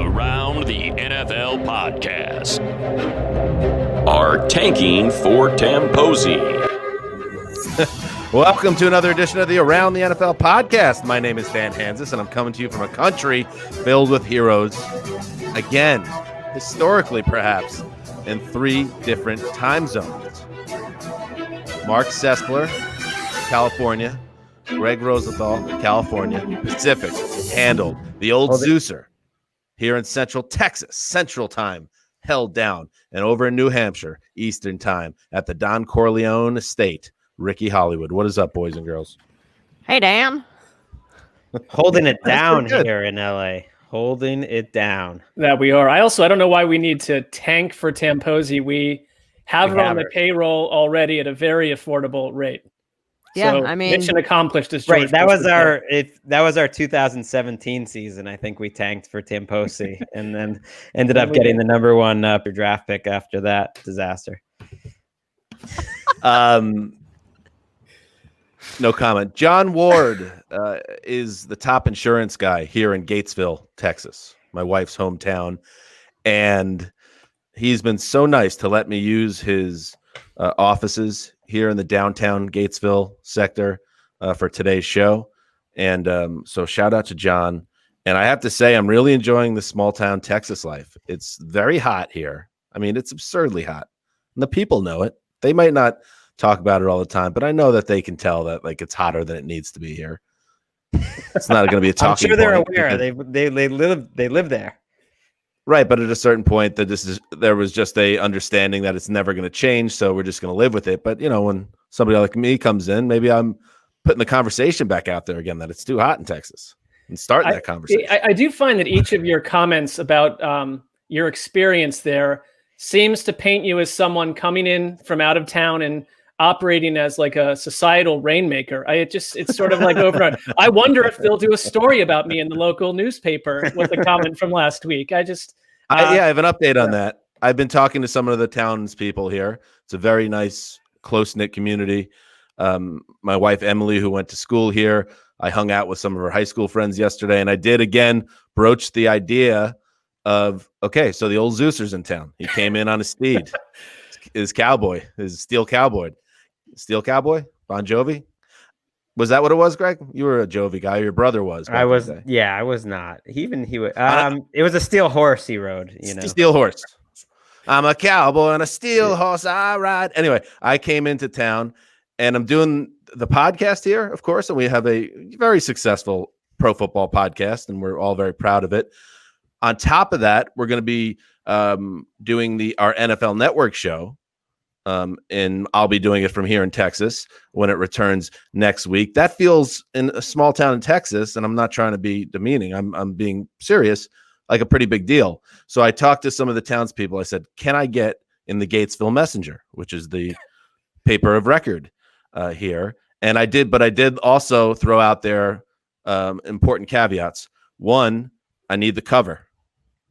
Around the NFL podcast are tanking for Tamposi. Welcome to another edition of the Around the NFL podcast. My name is Hanzus, and I'm coming to you from a country filled with heroes. Again, historically perhaps, in 3 different time zones. Marc Sessler, California. Gregg Rosenthal, California. Pacific handled. The old Zeuser here in Central Texas, Central Time, held down. And over in New Hampshire, Eastern Time, at the Don Corleone Estate, Ricky Hollywood. What is up, boys and girls? Hey, Dan. Holding it down here in LA. Holding it down. That we are. I don't know why we need to tank for Tamposi. We have it on the payroll already at a very affordable rate. Yeah, so, I mean, mission accomplished. As right, that was our 2017 season. I think we tanked for Tamposi, and then ended up getting the number 1 draft pick after that disaster. No comment. John Ward is the top insurance guy here in Gatesville, Texas, my wife's hometown, and he's been so nice to let me use his offices here in the downtown Gatesville sector for today's show. And so shout out to John. And I have to say, I'm really enjoying the small town Texas life. It's very hot here. I mean, it's absurdly hot. And the people know it. They might not talk about it all the time, but I know that they can tell that like it's hotter than it needs to be here. It's not going to be a talking I'm sure they're point aware. They live there. Right, but at a certain point, there was just a understanding that it's never going to change, so we're just going to live with it. But when somebody like me comes in, maybe I'm putting the conversation back out there again that it's too hot in Texas and starting that conversation. I do find that each of your comments about your experience there seems to paint you as someone coming in from out of town and operating as like a societal rainmaker. It's sort of like over. I wonder if they'll do a story about me in the local newspaper with a comment from last week. I have an update on that. I've been talking to some of the townspeople here. It's a very nice, close-knit community. My wife, Emily, who went to school here, I hung out with some of her high school friends yesterday, and I did again broach the idea of, okay, so the old Zeuser's in town. He came in on a steed. His steel cowboy. Steel Cowboy? Bon Jovi? Was that what it was, Gregg? You were a Jovi guy. Your brother was. I was. Yeah, I was not. He was. It was a steel horse he rode. Steel horse. I'm a cowboy on a steel horse. I ride. Anyway, I came into town, and I'm doing the podcast here, of course, and we have a very successful pro football podcast, and we're all very proud of it. On top of that, we're going to be doing our NFL Network show. And I'll be doing it from here in Texas when it returns next week. That feels, in a small town in Texas, and I'm not trying to be demeaning, I'm being serious, like a pretty big deal. So I talked to some of the townspeople. I said, can I get in the Gatesville Messenger, which is the paper of record here? And I did, but I did also throw out there important caveats. One, I need the cover.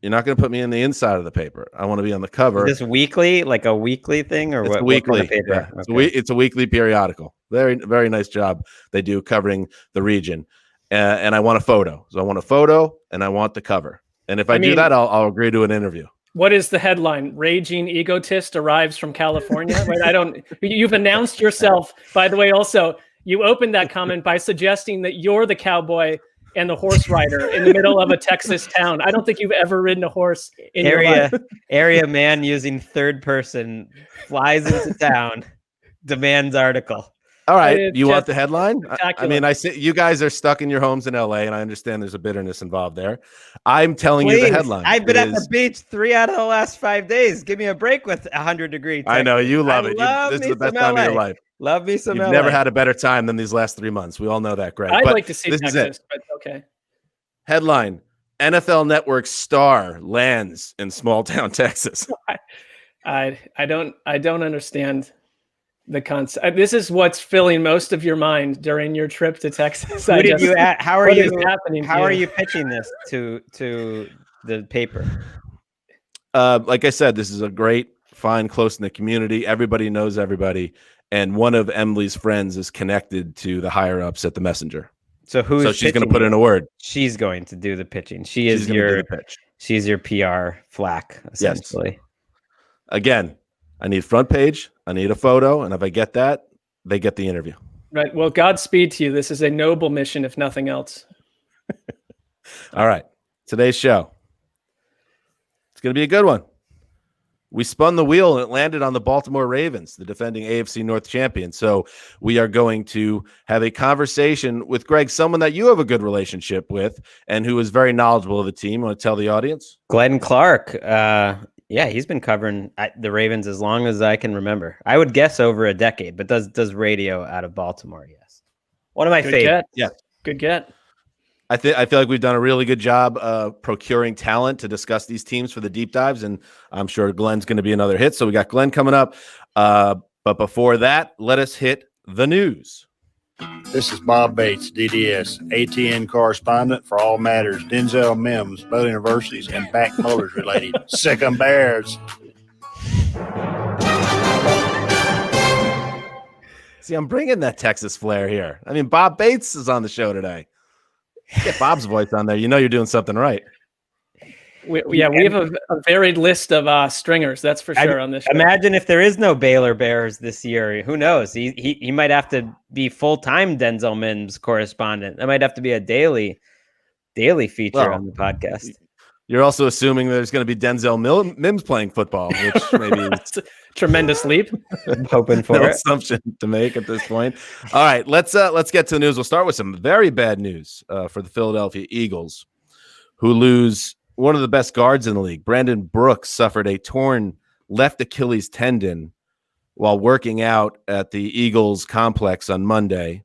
You're not going to put me in the inside of the paper. I want to be on the cover. Is this weekly, like a weekly thing, or it's what? Weekly. What kind of paper? Yeah. Okay. It's a weekly periodical. Very, very nice job they do covering the region. And I want a photo. So I want a photo, and I want the cover. And if I do that, I'll agree to an interview. What is the headline? Raging egotist arrives from California. Wait, you've announced yourself. By the way, also you opened that comment by suggesting that you're the cowboy and the horse rider in the middle of a Texas town. I don't think you've ever ridden a horse in your life. Area man using third person flies into town, demands article. All right, you want the headline? I mean, I see you guys are stuck in your homes in LA, and I understand there's a bitterness involved there. I'm telling you the headline. I've been at the beach 3 out of the last 5 days. Give me a break with 100-degree Texas. I know you love it. This is the best time of your life. Love me some You've LA. Never had a better time than these last 3 months. We all know that, Gregg. I'd like to see Texas, but okay. Headline: NFL Network star lands in small town Texas. I don't understand the concept. This is what's filling most of your mind during your trip to Texas. How are you pitching this to the paper? Like I said, this is a great, fine, close-knit community. Everybody knows everybody. And one of Emily's friends is connected to the higher-ups at the Messenger. So she's going to put in a word. She's going to do the pitching. She's going to do the pitch. She's your PR flack, essentially. Again, I need front page. I need a photo. And if I get that, they get the interview. Right. Well, Godspeed to you. This is a noble mission, if nothing else. All right. Today's show. It's going to be a good one. We spun the wheel and it landed on the Baltimore Ravens, the defending AFC North champion. So we are going to have a conversation with Gregg, someone that you have a good relationship with and who is very knowledgeable of the team. Want to tell the audience? Glenn Clark. Yeah, he's been covering the Ravens as long as I can remember. I would guess over a decade, but does radio out of Baltimore, yes. One of my favorites. Yeah. Good get. I feel like we've done a really good job procuring talent to discuss these teams for the deep dives, and I'm sure Glenn's going to be another hit. So we got Glenn coming up. But before that, let us hit the news. This is Bob Bates, DDS, ATN correspondent for all matters Denzel Mims, both universities, and back motors related. Sick 'em Bears. See, I'm bringing that Texas flair here. I mean, Bob Bates is on the show today. Get Bob's voice on there. You know you're doing something right. We have a varied list of stringers, that's for sure, on this show. Imagine if there is no Baylor Bears this year. Who knows? He might have to be full-time Denzel Mims correspondent. That might have to be a daily feature on the podcast. You're also assuming there's going to be Denzel Mims playing football, which maybe is a tremendous leap. I'm hoping for it. Assumption to make at this point. All right, let's get to the news. We'll start with some very bad news for the Philadelphia Eagles, who lose one of the best guards in the league. Brandon Brooks suffered a torn left Achilles tendon while working out at the Eagles complex on Monday.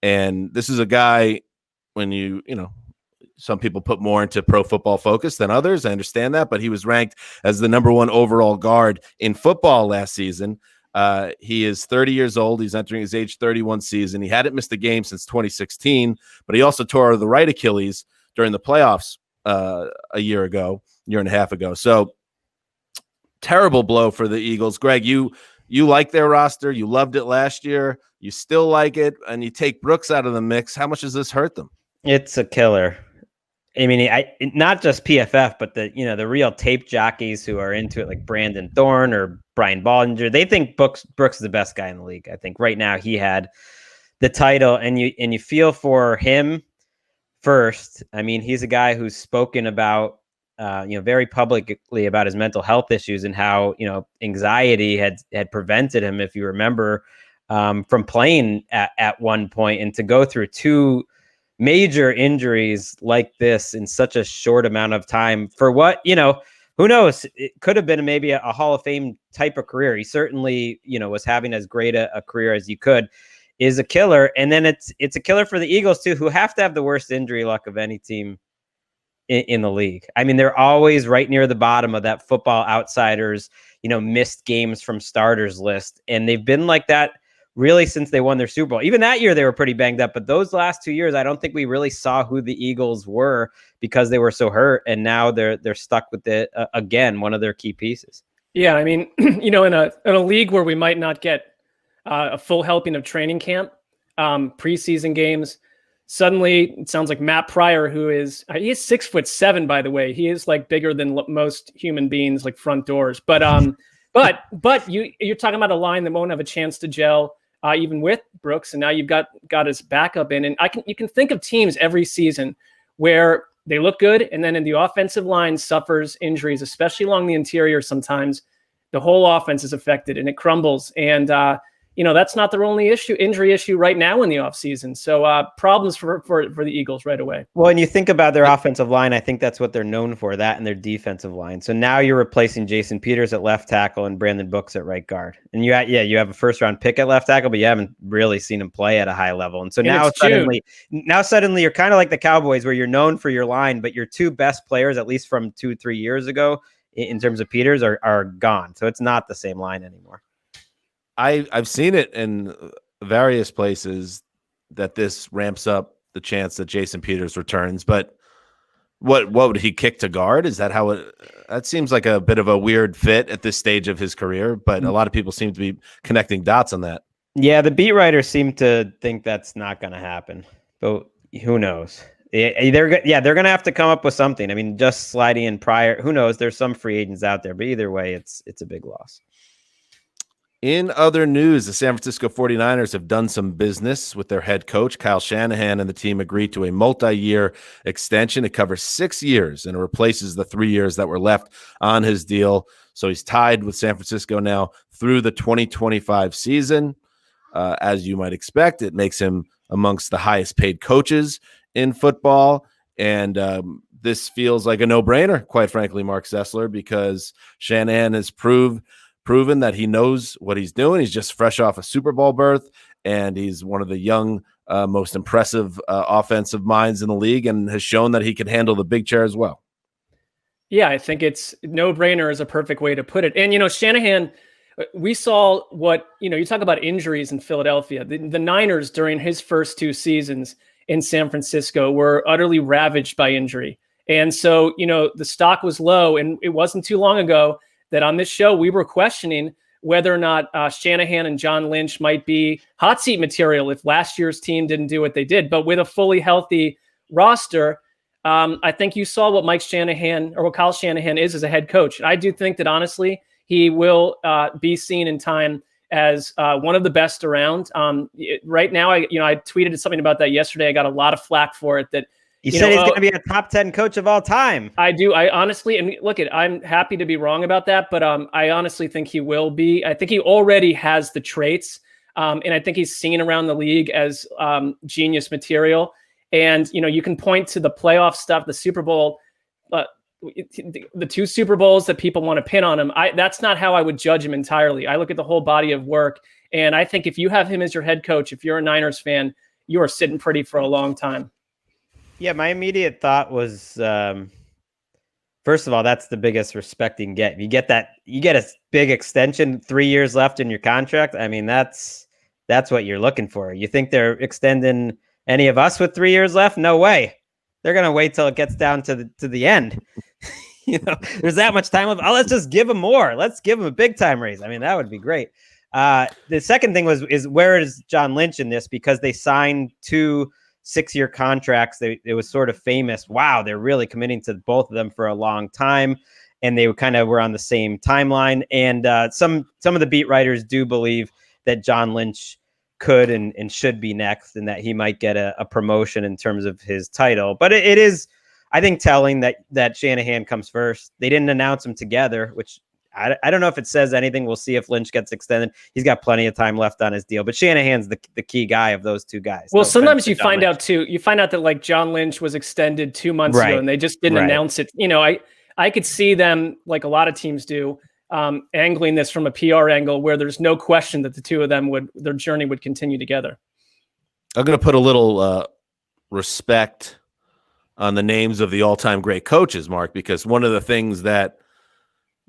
And this is a guy, when you know, some people put more into Pro Football Focus than others. I understand that, but he was ranked as the #1 overall guard in football last season. He is 30 years old. He's entering his age 31 season. He hadn't missed a game since 2016, but he also tore the right Achilles during the playoffs a year and a half ago. So terrible blow for the Eagles. Gregg, you like their roster. You loved it last year. You still like it, and you take Brooks out of the mix. How much does this hurt them? It's a killer. I mean, not just PFF, but the real tape jockeys who are into it, like Brandon Thorne or Brian Baldinger, they think Brooks is the best guy in the league. I think right now he had the title, and you feel for him first. I mean, he's a guy who's spoken about, very publicly about his mental health issues and how, anxiety had prevented him, if you remember, from playing at one point, and to go through two major injuries like this in such a short amount of time for what, who knows, it could have been maybe a Hall of Fame type of career. He certainly, was having as great a career as you could, is a killer. And then it's a killer for the Eagles too, who have to have the worst injury luck of any team in the league. I mean, they're always right near the bottom of that Football Outsiders, missed games from starters list. And they've been like that really since they won their Super Bowl. Even that year, they were pretty banged up. But those last 2 years, I don't think we really saw who the Eagles were because they were so hurt. And now they're stuck with it again, one of their key pieces. Yeah, I mean, in a league where we might not get a full helping of training camp, preseason games, suddenly it sounds like Matt Pryor, he is 6'7", by the way. He is like bigger than most human beings, like front doors. But you're talking about a line that won't have a chance to gel. Even with Brooks, and now you've got his backup in, and you can think of teams every season where they look good, and then in the offensive line suffers injuries, especially along the interior. Sometimes the whole offense is affected and it crumbles, and that's not their only injury issue right now in the offseason. So problems for the Eagles right away. Well, when you think about their offensive line, I think that's what they're known for, that and their defensive line. So now you're replacing Jason Peters at left tackle and Brandon Brooks at right guard. And you have a first-round pick at left tackle, but you haven't really seen him play at a high level. And so now suddenly you're kind of like the Cowboys, where you're known for your line, but your two best players, at least from 2-3 years ago, in terms of Peters, are gone. So it's not the same line anymore. I've seen it in various places that this ramps up the chance that Jason Peters returns. But what would he kick to guard? Is that how that seems like a bit of a weird fit at this stage of his career, but a lot of people seem to be connecting dots on that. Yeah, the beat writers seem to think that's not going to happen, but who knows? They're going to have to come up with something. I mean, just sliding in prior, who knows? There's some free agents out there, but either way, it's a big loss. In other news, the San Francisco 49ers have done some business with their head coach, Kyle Shanahan, and the team agreed to a multi-year extension. It covers 6 years and it replaces the 3 years that were left on his deal. So he's tied with San Francisco now through the 2025 season. As you might expect, it makes him amongst the highest paid coaches in football. And this feels like a no-brainer, quite frankly, Marc Sessler, because Shanahan has proven that he knows what he's doing. He's just fresh off a Super Bowl berth, and he's one of the young, most impressive offensive minds in the league, and has shown that he can handle the big chair as well. Yeah, I think it's no-brainer is a perfect way to put it. And, Shanahan, we saw what, you talk about injuries in Philadelphia. The Niners during his first 2 seasons in San Francisco were utterly ravaged by injury. And so, the stock was low, and it wasn't too long ago that on this show, we were questioning whether or not Shanahan and John Lynch might be hot seat material if last year's team didn't do what they did. But with a fully healthy roster, I think you saw what Kyle Shanahan is as a head coach. I do think that, honestly, he will be seen in time as one of the best around. Right now, I tweeted something about that yesterday. I got a lot of flack for it. That you said he's going to be a top 10 coach of all time. I do. I honestly, and look, I'm happy to be wrong about that, but I honestly think he will be. I think he already has the traits, and I think he's seen around the league as genius material. And you can point to the playoff stuff, the Super Bowl. The 2 Super Bowls that people want to pin on him, that's not how I would judge him entirely. I look at the whole body of work, and I think if you have him as your head coach, if you're a Niners fan, you are sitting pretty for a long time. Yeah, my immediate thought was, first of all, that's the biggest respect you can get. You get a big extension, 3 years left in your contract. I mean, that's what you're looking for. You think they're extending any of us with 3 years left? No way. They're going to wait till it gets down to the end. There's that much time left. Oh, let's just give them more. Let's give them a big time raise. I mean, that would be great. The second thing is where is John Lynch in this? Because they signed 2 6-year contracts. It was sort of famous. Wow, they're really committing to both of them for a long time. And they kind of were on the same timeline. And some of the beat writers do believe that John Lynch could and should be next, and that he might get a promotion in terms of his title. But it is, I think, telling that Shanahan comes first. They didn't announce him together, which I don't know if it says anything. We'll see if Lynch gets extended. He's got plenty of time left on his deal, but Shanahan's the key guy of those 2 guys. Well, sometimes you find out that like John Lynch was extended 2 months ago and they just didn't announce it. I could see them, like a lot of teams do, angling this from a PR angle where there's no question that the 2 of them their journey would continue together. I'm going to put a little respect on the names of the all-time great coaches, Marc, because one of the things that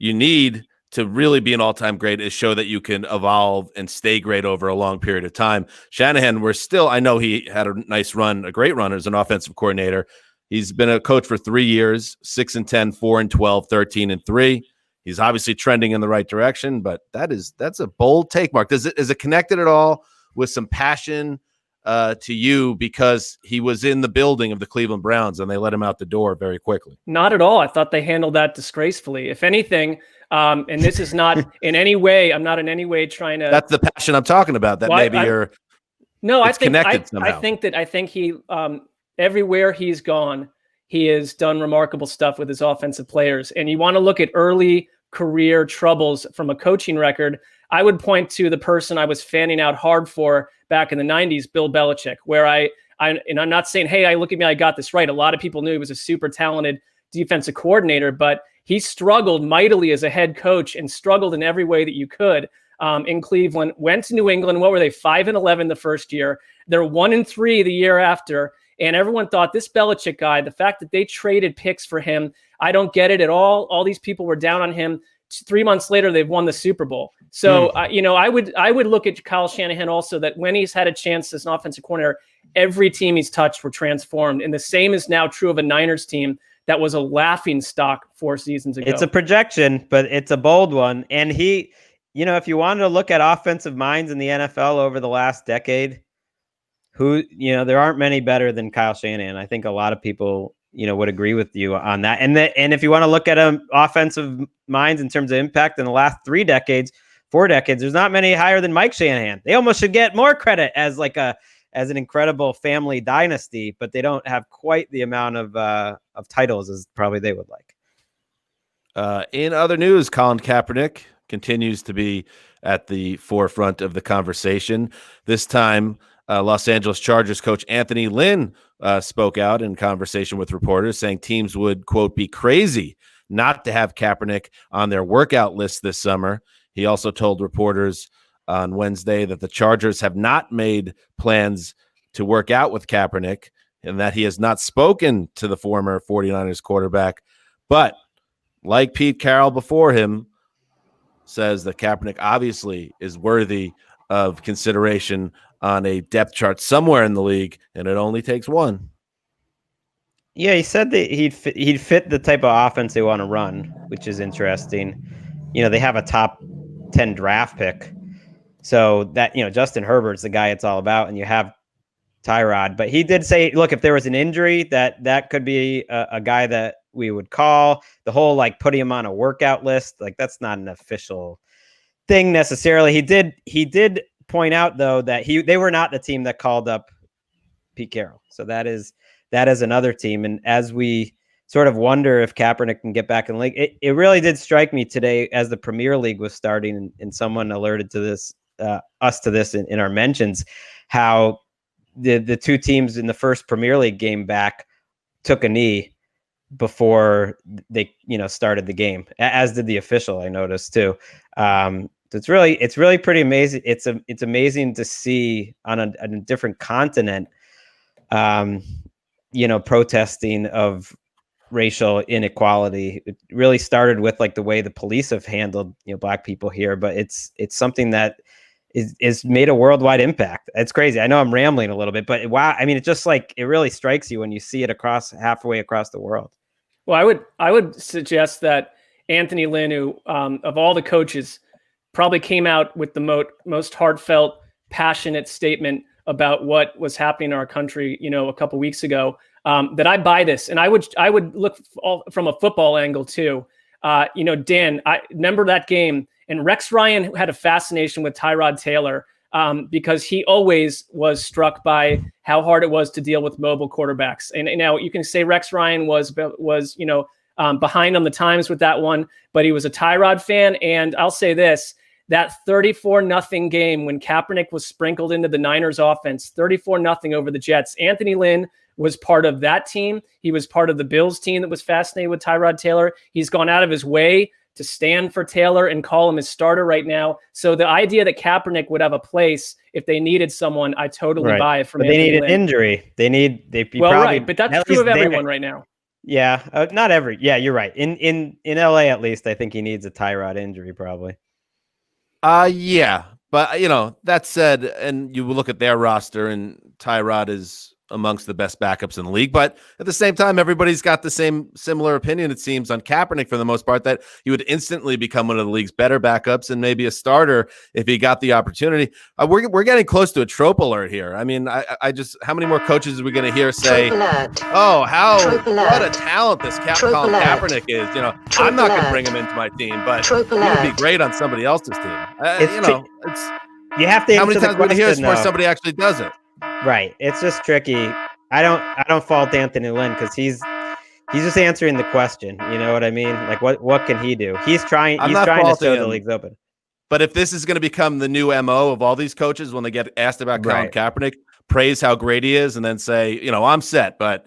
you need to really be an all-time great is show that you can evolve and stay great over a long period of time. Shanahan, I know he had a nice run, a great run as an offensive coordinator. He's been a coach for 3 years, 6-10, 4-12, 13-3. He's obviously trending in the right direction, but that's a bold take, Marc. Is it connected at all with some passion to you because he was in the building of the Cleveland Browns and they let him out the door very quickly? Not at all. I thought they handled that disgracefully. If anything, and this is not in any way, I'm not in any way trying to. That's the passion I'm talking about. That maybe you're. No, I think connected somehow. I think he everywhere he's gone, he has done remarkable stuff with his offensive players. And you want to look at early career troubles from a coaching record, I would point to the person I was fanning out hard for back in the 90s, Bill Belichick, where I'm not saying, hey, look at me, I got this right. A lot of people knew he was a super talented defensive coordinator, but he struggled mightily as a head coach and struggled in every way that you could in Cleveland. Went to New England. What were they? 5-11 the first year. They're 1-3 the year after. And everyone thought this Belichick guy, the fact that they traded picks for him, I don't get it at all. All these people were down on him. 3 months later, they've won the Super Bowl. So, I would look at Kyle Shanahan also, that when he's had a chance as an offensive coordinator, every team he's touched were transformed. And the same is now true of a Niners team that was a laughing stock 4 seasons ago. It's a projection, but it's a bold one. And he, if you wanted to look at offensive minds in the NFL over the last decade, there aren't many better than Kyle Shanahan. I think a lot of people, would agree with you on that. And if you want to look at offensive minds in terms of impact in the last 4 decades, there's not many higher than Mike Shanahan. They almost should get more credit as an incredible family dynasty, but they don't have quite the amount of titles as probably they would like. In other news, Colin Kaepernick continues to be at the forefront of the conversation. This time, Los Angeles Chargers coach Anthony Lynn spoke out in conversation with reporters, saying teams would, quote, be crazy not to have Kaepernick on their workout list this summer. He also told reporters on Wednesday that the Chargers have not made plans to work out with Kaepernick and that he has not spoken to the former 49ers quarterback. But like Pete Carroll before him, says that Kaepernick obviously is worthy of consideration on a depth chart somewhere in the league, and it only takes one. Yeah, he said that he'd fit the type of offense they want to run, which is interesting. They have a top 10 draft pick. So that, Justin Herbert's the guy it's all about, and you have Tyrod. But he did say, look, if there was an injury, that could be a guy that we would call. The whole putting him on a workout list, that's not an official thing necessarily. He did point out though that they were not the team that called up Pete Carroll. So that is another team. And as we sort of wonder if Kaepernick can get back in the league, it really did strike me today as the Premier League was starting, and someone alerted to this, us to this in our mentions, how the two teams in the first Premier League game back took a knee before they started the game, as did the official, I noticed too. It's really pretty amazing. It's amazing to see on a different continent, protesting of racial inequality. It really started with the way the police have handled black people here, but it's something that is made a worldwide impact. It's crazy. I know I'm rambling a little bit, but wow, I mean, it just it really strikes you when you see it halfway across the world. Well, I would suggest that Anthony Lynn, who of all the coaches, probably came out with the most heartfelt, passionate statement about what was happening in our country, a couple weeks ago. That I buy this, and I would look from a football angle too. Dan, I remember that game, and Rex Ryan had a fascination with Tyrod Taylor because he always was struck by how hard it was to deal with mobile quarterbacks. And now you can say Rex Ryan was behind on the times with that one, but he was a Tyrod fan. And I'll say this, that 34-0 game when Kaepernick was sprinkled into the Niners offense, 34-0 over the Jets, Anthony Lynn was part of that team. He was part of the Bills team that was fascinated with Tyrod Taylor. He's gone out of his way to stand for Taylor and call him his starter right now. So the idea that Kaepernick would have a place if they needed someone, I totally buy it. From but they need an Lynn. Injury. But that's true of everyone right now. Yeah, not every. Yeah, you're right. In LA, at least, I think he needs a Tyrod injury probably. Yeah, but that said, and you look at their roster, and Tyrod is amongst the best backups in the league. But at the same time, everybody's got the similar opinion, it seems, on Kaepernick for the most part, that he would instantly become one of the league's better backups and maybe a starter if he got the opportunity. We're getting close to a trope alert here. I mean, I just, how many more coaches are we going to hear say, oh, what a talent this Colin Kaepernick is. I'm not going to bring him into my team, but he would be great on somebody else's team. You have to. How many times are we going to hear this before somebody actually does it? Right. It's just tricky. I don't fault Anthony Lynn because he's just answering the question. You know what I mean? What can he do? He's trying to show the league's open. But if this is going to become the new MO of all these coaches when they get asked about Colin Kaepernick, praise how great he is and then say, I'm set, but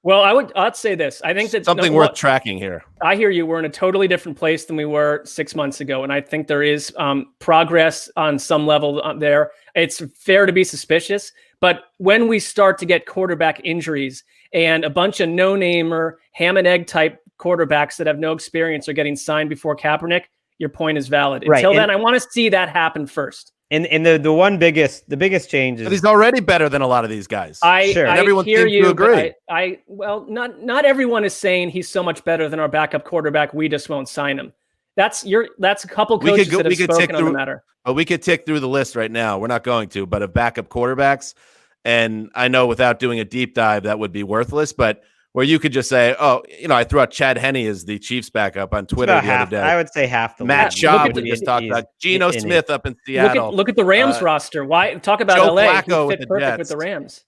Well, I'd say this. I think that's something worth tracking here. I hear you. We're in a totally different place than we were 6 months ago. And I think there is progress on some level there. It's fair to be suspicious. But when we start to get quarterback injuries and a bunch of no-namer, ham and egg type quarterbacks that have no experience are getting signed before Kaepernick, your point is valid. Until then, I want to see that happen first. And the biggest change is but he's already better than a lot of these guys. Everyone hear you. To agree. Not everyone is saying he's so much better than our backup quarterback. We just won't sign him. That's a couple coaches that have spoken on the matter. But we could tick through the list right now. We're not going to, but of backup quarterbacks, And I know without doing a deep dive, that would be worthless, but where you could just say, oh, I threw out Chad Henne as the Chiefs backup on Twitter the other day. I would say half the Matt league. Schaub, we just talked about Geno Smith up in Seattle. Look at the Rams roster. Why talk about Joe LA? Flacco He fit perfect Jets. with the Rams.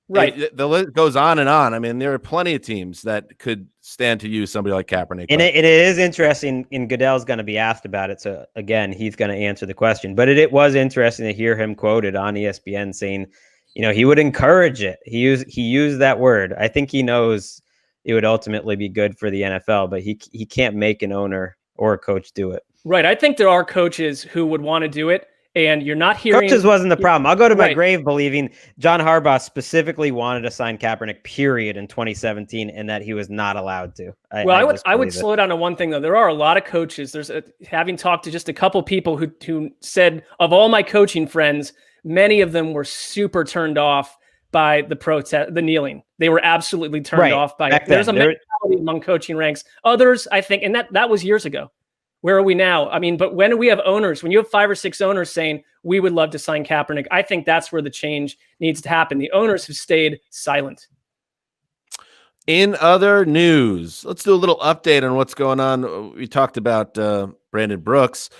Right. The list goes on and on. I mean, there are plenty of teams that could stand to use somebody like Kaepernick. And it is interesting, and Goodell's going to be asked about it. So, again, he's going to answer the question. But it was interesting to hear him quoted on ESPN saying, he would encourage it. He used that word. I think he knows it would ultimately be good for the NFL, but he can't make an owner or a coach do it. Right. I think there are coaches who would want to do it. And you're not hearing... Coaches wasn't the problem. I'll go to my grave believing John Harbaugh specifically wanted to sign Kaepernick, period, in 2017, and that he was not allowed to. I would slow down on one thing, though. There are a lot of coaches. Having talked to just a couple people who said, of all my coaching friends, many of them were super turned off by the protest, the kneeling. They were absolutely turned off by it. There's a mentality among coaching ranks. Others, I think, and that was years ago. Where are we now? I mean, but when do we have owners? When you have 5 or 6 owners saying, we would love to sign Kaepernick, I think that's where the change needs to happen. The owners have stayed silent. In other news, let's do a little update on what's going on. We talked about Brandon Brooks,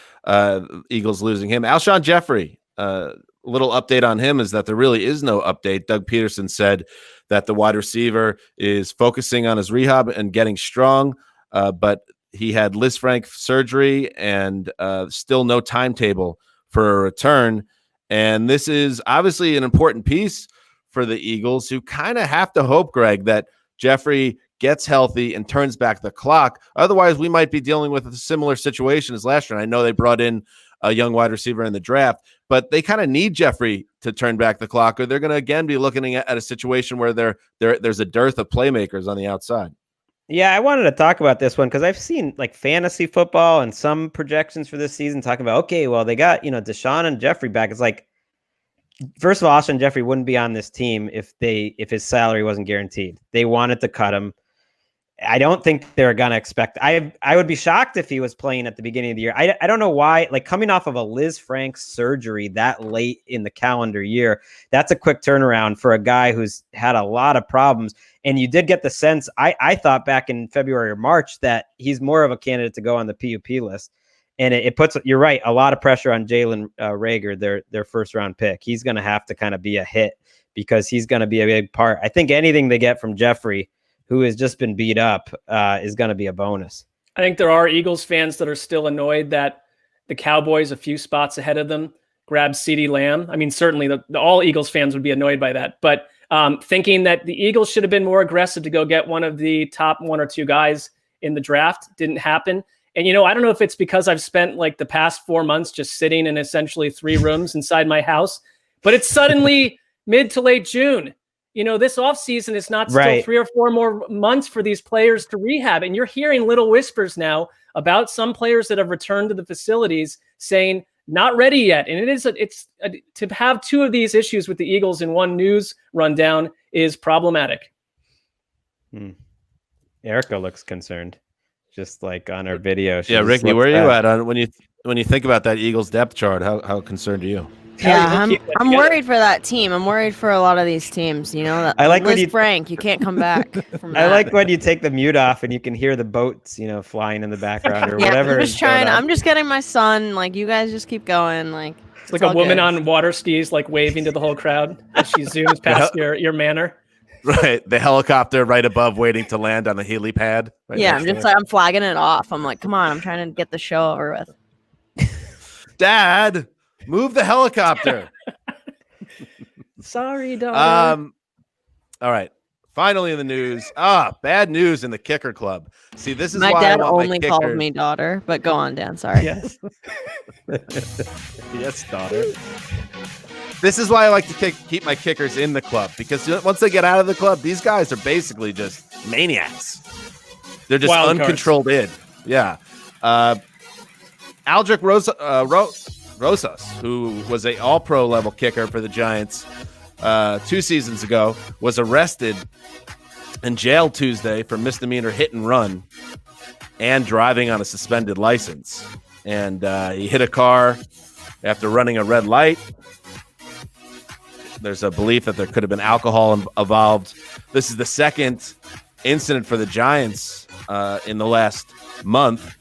Eagles losing him. Alshon Jeffrey, a little update on him is that there really is no update. Doug Peterson said that the wide receiver is focusing on his rehab and getting strong, but he had Liz Frank surgery and still no timetable for a return. And this is obviously an important piece for the Eagles, who kind of have to hope, Gregg, that Jeffrey gets healthy and turns back the clock. Otherwise, we might be dealing with a similar situation as last year. And I know they brought in a young wide receiver in the draft, but they kind of need Jeffrey to turn back the clock, or they're going to again be looking at a situation where there's a dearth of playmakers on the outside. Yeah, I wanted to talk about this one because I've seen like fantasy football and some projections for this season talking about, okay, well, they got, Deshaun and Jeffrey back. It's like, first of all, Alshon Jeffrey wouldn't be on this team if his salary wasn't guaranteed. They wanted to cut him. I don't think they're going to expect. I would be shocked if he was playing at the beginning of the year. I don't know why, like coming off of a Liz Frank surgery that late in the calendar year, that's a quick turnaround for a guy who's had a lot of problems. And you did get the sense, I thought back in February or March, that he's more of a candidate to go on the PUP list. And it puts, you're right, a lot of pressure on Jalen Reagor, their first round pick. He's going to have to kind of be a hit because he's going to be a big part. I think anything they get from Jeffrey, who has just been beat up, is going to be a bonus. I think there are Eagles fans that are still annoyed that the Cowboys, a few spots ahead of them, grabbed CeeDee Lamb. I mean, certainly all Eagles fans would be annoyed by that. But thinking that the Eagles should have been more aggressive to go get one of the top 1 or 2 guys in the draft didn't happen. And, I don't know if it's because I've spent like the past 4 months just sitting in essentially 3 rooms inside my house, but it's suddenly mid to late June. This offseason is not still 3 or 4 more months for these players to rehab. And you're hearing little whispers now about some players that have returned to the facilities saying not ready yet. And it's to have 2 of these issues with the Eagles in one news rundown is problematic. Erica looks concerned, just like on her video. Yeah, Ricky, where are you at on when you think about that Eagles depth chart? How concerned are you? Yeah, I'm worried for that team. I'm worried for a lot of these teams. I like Liz Frank. You can't come back from that. I like when you take the mute off and you can hear the boats, flying in the background or whatever. I'm just getting my son. Like, you guys just keep going. Like, it's like a woman on water skis, like waving to the whole crowd as she zooms past your manor. Right, the helicopter right above, waiting to land on the helipad. Right, yeah, I'm flagging it off. I'm like, come on, I'm trying to get the show over with. Dad, move the helicopter. Sorry, daughter. All right. Finally in the news. Bad news in the kicker club. See, this is my why dad I want only my called me daughter, but go on, Dan. Sorry. Yes. Yes, daughter. This is why I like to keep my kickers in the club, because once they get out of the club, these guys are basically just maniacs. They're just Wild uncontrolled cards. Yeah. Aldrich Rosas, who was a all-pro level kicker for the Giants 2 seasons ago, was arrested and jailed Tuesday for misdemeanor hit and run and driving on a suspended license. And he hit a car after running a red light. There's a belief that there could have been alcohol involved. This is the second incident for the Giants in the last month.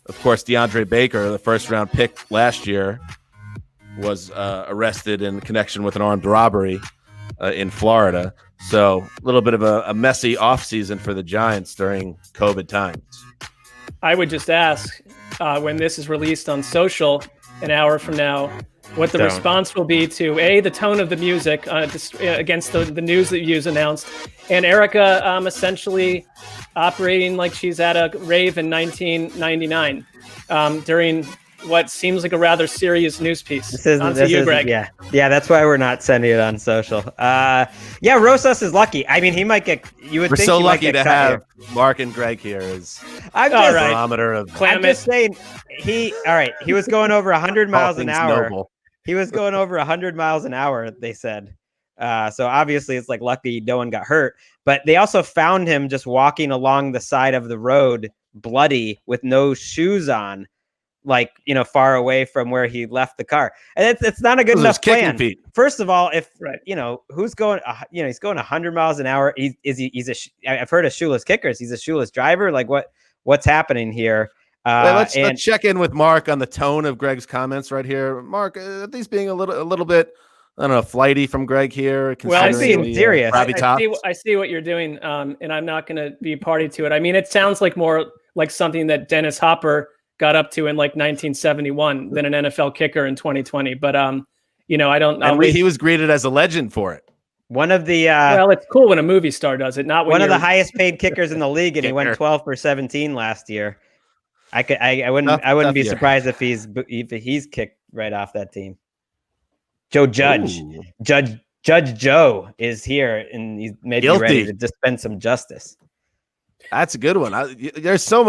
Of course, DeAndre Baker, the first-round pick last year, was arrested in connection with an armed robbery in Florida. So a little bit of a messy offseason for the Giants during COVID times. I would just ask when this is released on social an hour from now, what the response will be to the tone of the music against the news that you announced, and Erica essentially operating like she's at a rave in 1999 during what seems like a rather serious news piece. This is Gregg. Yeah, that's why we're not sending it on social. Rosas is lucky. I mean, he might get. We're so lucky to have Marc and Gregg here. I'm just barometer of. I'm just saying. He was going over 100 miles an hour. Noble. He was going over 100 miles an hour. They said. So obviously, it's like lucky no one got hurt. But they also found him just walking along the side of the road, bloody, with no shoes on. Like, far away from where he left the car. And it's not a good enough plan. Feet. First of all, who's going, he's going 100 miles an hour. I've heard of shoeless kickers. He's a shoeless driver. Like what's happening here? Let's check in with Marc on the tone of Gregg's comments right here. Marc, are these being a little bit, I don't know, flighty from Gregg here? Well, I see serious. I see what you're doing. And I'm not going to be party to it. I mean, it sounds like more like something that Dennis Hopper got up to in like 1971 than an NFL kicker in 2020. But, I don't know. He was greeted as a legend for it. One of the well, it's cool when a movie star does it. Not when one of the highest paid kickers in the league, and he went 12 for 17 last year. I wouldn't be surprised if he's kicked right off that team. Joe Judge, Ooh. Judge Joe is here, and he's maybe ready to dispense some justice. That's a good one. There's so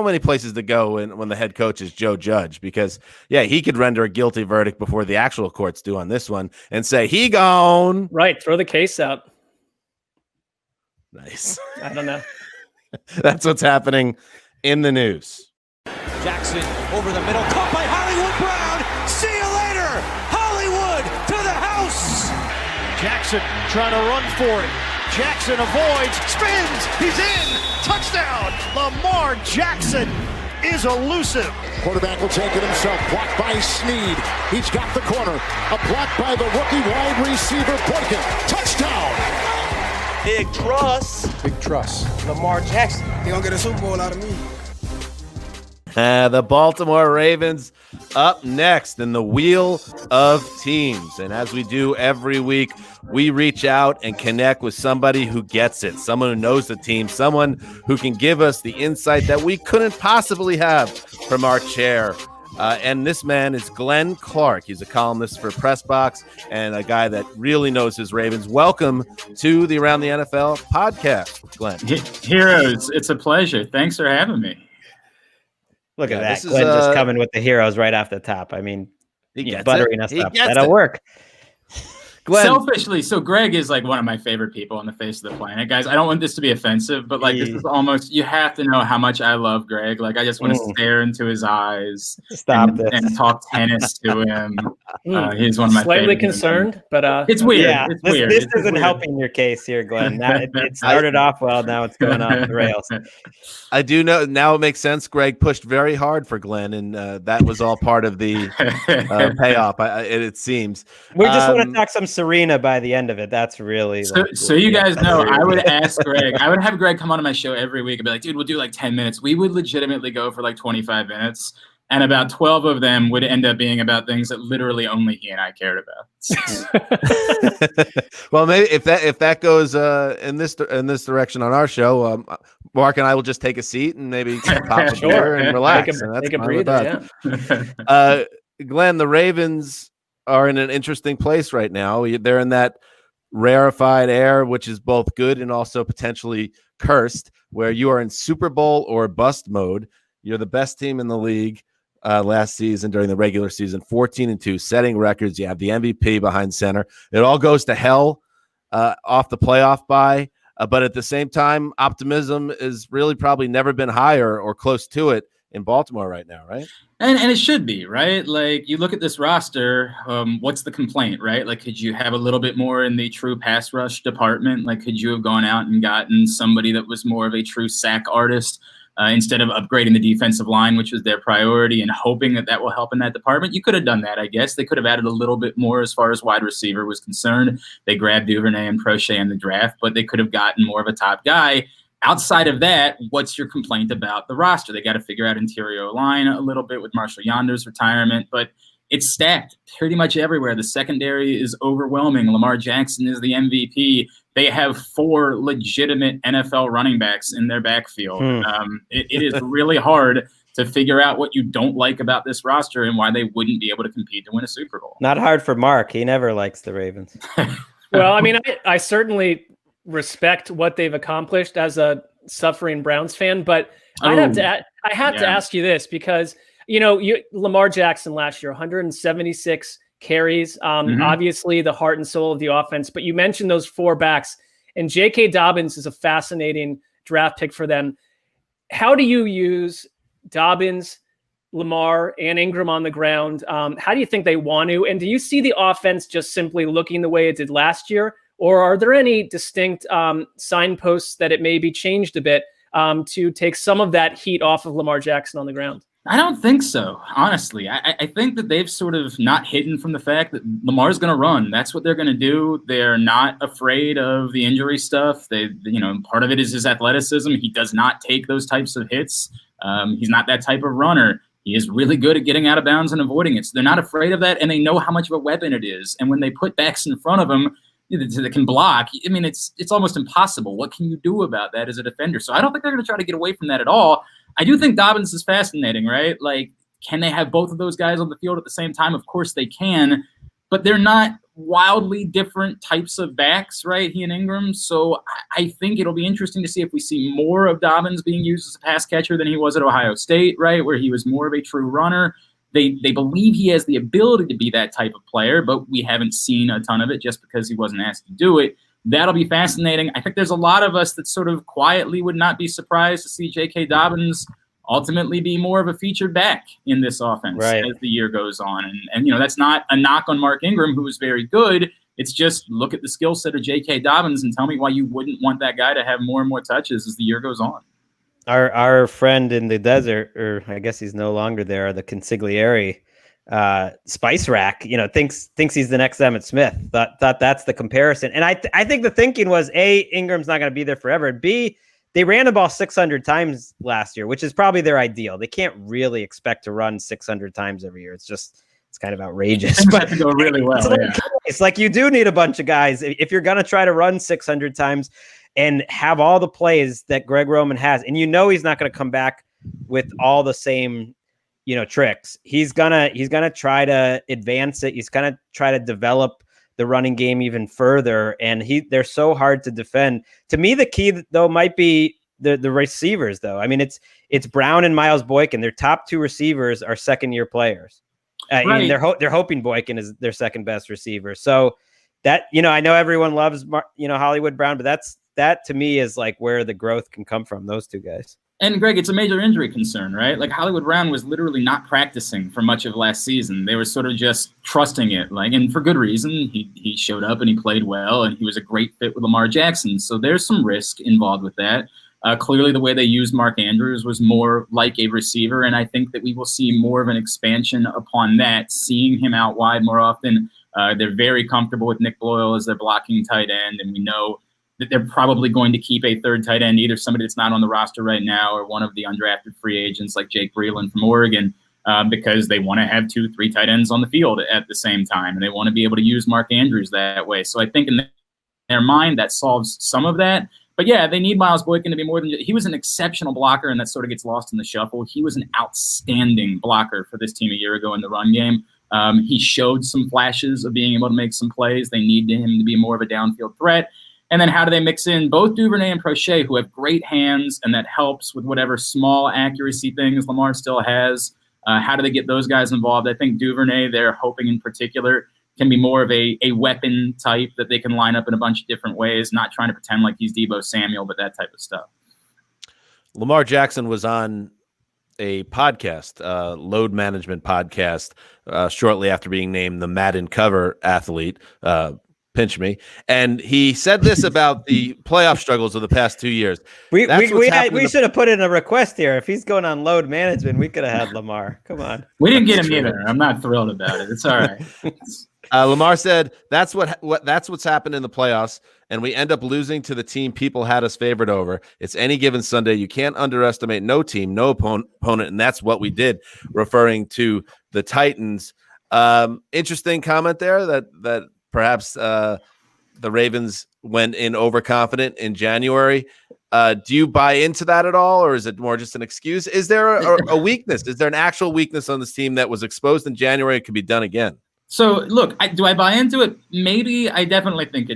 many places to go when the head coach is Joe Judge, because he could render a guilty verdict before the actual courts do on this one and say he gone. Right, throw the case out. Nice. I don't know. That's what's happening in the news. Jackson over the middle, caught by Hollywood Brown. See you later, Hollywood to the house. Jackson trying to run for it. Jackson avoids, spins, he's in, touchdown! Lamar Jackson is elusive. Quarterback will take it himself, blocked by Snead. He's got the corner, a block by the rookie wide receiver, Boykin. Touchdown! Big trust. Lamar Jackson. He gonna get a Super Bowl out of me. The Baltimore Ravens up next in the Wheel of Teams. And as we do every week, we reach out and connect with somebody who gets it, someone who knows the team, someone who can give us the insight that we couldn't possibly have from our chair. And this man is Glenn Clark. He's a columnist for Press Box and a guy that really knows his Ravens. Welcome to the Around the NFL podcast, Glenn. Heroes, it's a pleasure. Thanks for having me. Look at that. Glenn just coming with the heroes right off the top. I mean, buttering us up. That'll work. Glenn. Selfishly, so Gregg is like one of my favorite people on the face of the planet, guys. I don't want this to be offensive, but like this is almost, you have to know how much I love Gregg. Like I just want to stare into his eyes and talk tennis to him. He's one of my slightly favorite concerned, but it's weird. Yeah, it's weird. This isn't helping your case here, Glenn. It started off well, now it's going off the rails. I do know now it makes sense. Gregg pushed very hard for Glenn, and that was all part of the payoff. It seems we just want to talk some Serena by the end of it. That's really so you guys know. I would ask Gregg. I would have Gregg come on my show every week and be like, "Dude, we'll do like 10 minutes." We would legitimately go for like 25 minutes, and about 12 of them would end up being about things that literally only he and I cared about. Well, maybe if that goes in this direction on our show, Marc and I will just take a seat and maybe pop a beer and relax. Take a breather. Glenn, the Ravens are in an interesting place right now. They're in that rarefied air, which is both good and also potentially cursed, where you are in Super Bowl or bust mode. You're the best team in the league last season during the regular season, 14-2, setting records. You have the MVP behind center. It all goes to hell off the playoff bye. But at the same time, optimism is really probably never been higher or close to it in Baltimore right now, right? And it should be, right? Like, you look at this roster, what's the complaint, right? Like, could you have a little bit more in the true pass rush department? Like, could you have gone out and gotten somebody that was more of a true sack artist instead of upgrading the defensive line, which was their priority, and hoping that that will help in that department? You could have done that, I guess. They could have added a little bit more as far as wide receiver was concerned. They grabbed Duvernay and Prochet in the draft, but they could have gotten more of a top guy. Outside of that, what's your complaint about the roster? They got to figure out interior line a little bit with Marshall Yonder's retirement, but it's stacked pretty much everywhere. The secondary is overwhelming. Lamar Jackson is the MVP. They have 4 legitimate NFL running backs in their backfield. It is really hard to figure out what you don't like about this roster and why they wouldn't be able to compete to win a Super Bowl. Not hard for Marc. He never likes the Ravens. Well, I mean, I certainly respect what they've accomplished as a suffering Browns fan, but I have to ask you this, because Lamar Jackson last year, 176 carries, obviously the heart and soul of the offense, but you mentioned those 4 backs, and J.K. Dobbins is a fascinating draft pick for them. How do you use Dobbins, Lamar, and Ingram on the ground? How do you think they want to, and do you see the offense just simply looking the way it did last year? Or are there any distinct signposts that it may be changed a bit to take some of that heat off of Lamar Jackson on the ground? I don't think so, honestly. I think that they've sort of not hidden from the fact that Lamar's going to run. That's what they're going to do. They're not afraid of the injury stuff. Part of it is his athleticism. He does not take those types of hits. He's not that type of runner. He is really good at getting out of bounds and avoiding it. So they're not afraid of that, and they know how much of a weapon it is. And when they put backs in front of him that can block, I mean, it's almost impossible. What can you do about that as a defender? So I don't think they're going to try to get away from that at all. I do think Dobbins is fascinating, right? Like, can they have both of those guys on the field at the same time? Of course they can, but they're not wildly different types of backs, right? He and Ingram. So I think it'll be interesting to see if we see more of Dobbins being used as a pass catcher than he was at Ohio State, right? Where he was more of a true runner. They believe he has the ability to be that type of player, but we haven't seen a ton of it just because he wasn't asked to do it. That'll be fascinating. I think there's a lot of us that sort of quietly would not be surprised to see J.K. Dobbins ultimately be more of a featured back in this offense as the year goes on. And that's not a knock on Mark Ingram, who is very good. It's just look at the skill set of J.K. Dobbins and tell me why you wouldn't want that guy to have more and more touches as the year goes on. Our friend in the desert, or I guess he's no longer there, the consigliere, Spice Rack, thinks he's the next Emmitt Smith. Thought that's the comparison. And I think the thinking was, A, Ingram's not going to be there forever. And B, they ran the ball 600 times last year, which is probably their ideal. They can't really expect to run 600 times every year. It's kind of outrageous. But to go really well. It's like you do need a bunch of guys. If you're going to try to run 600 times and have all the plays that Gregg Roman has, and he's not going to come back with all the same tricks. He's gonna try to advance it. He's gonna try to develop the running game even further. And they're so hard to defend. To me, the key though might be the receivers. Though I mean, it's Brown and Miles Boykin. Their top 2 receivers are second-year players. And they're hoping Boykin is their second best receiver. So that I know everyone loves Hollywood Brown, but that to me is like where the growth can come from. Those 2 guys. And Greg, it's a major injury concern, right? Like Hollywood Brown was literally not practicing for much of last season. They were sort of just trusting it, and for good reason. He showed up and he played well, and he was a great fit with Lamar Jackson. So there's some risk involved with that. Clearly, the way they used Mark Andrews was more like a receiver, and I think that we will see more of an expansion upon that, seeing him out wide more often. They're very comfortable with Nick Boyle as their blocking tight end, and we know that they're probably going to keep a third tight end, either somebody that's not on the roster right now or one of the undrafted free agents like Jake Breeland from Oregon, because they want to have 2-3 tight ends on the field at the same time, and they want to be able to use Mark Andrews that way. So I think in their mind that solves some of that. But yeah, they need Miles Boykin to be more than he was an exceptional blocker, and that sort of gets lost in the shuffle. He was an outstanding blocker for this team a year ago in the run game. He showed some flashes of being able to make some plays. They need him to be more of a downfield threat. And then how do they mix in both Duvernay and Prochet, who have great hands, and that helps with whatever small accuracy things Lamar still has? How do they get those guys involved? I think Duvernay, they're hoping in particular, can be more of a weapon type that they can line up in a bunch of different ways, not trying to pretend like he's Deebo Samuel, but that type of stuff. Lamar Jackson was on a podcast, load management podcast, shortly after being named the Madden cover athlete. Pinch me. And he said this about the playoff struggles of the past 2 years. We should have put in a request here. If he's going on load management, we could have had Lamar. Come on. We didn't get him either. I'm not thrilled about it. It's all right. Lamar said that's what's happened in the playoffs, and we end up losing to the team people had us favored over. It's any given Sunday. You can't underestimate no team, no opponent, and that's what we did, referring to the Titans. Interesting comment there that perhaps the Ravens went in overconfident in January. Do you buy into that at all, or is it more just an excuse? Is there a weakness? Is there an actual weakness on this team that was exposed in January and could be done again? So, look, do I buy into it? Maybe. I definitely think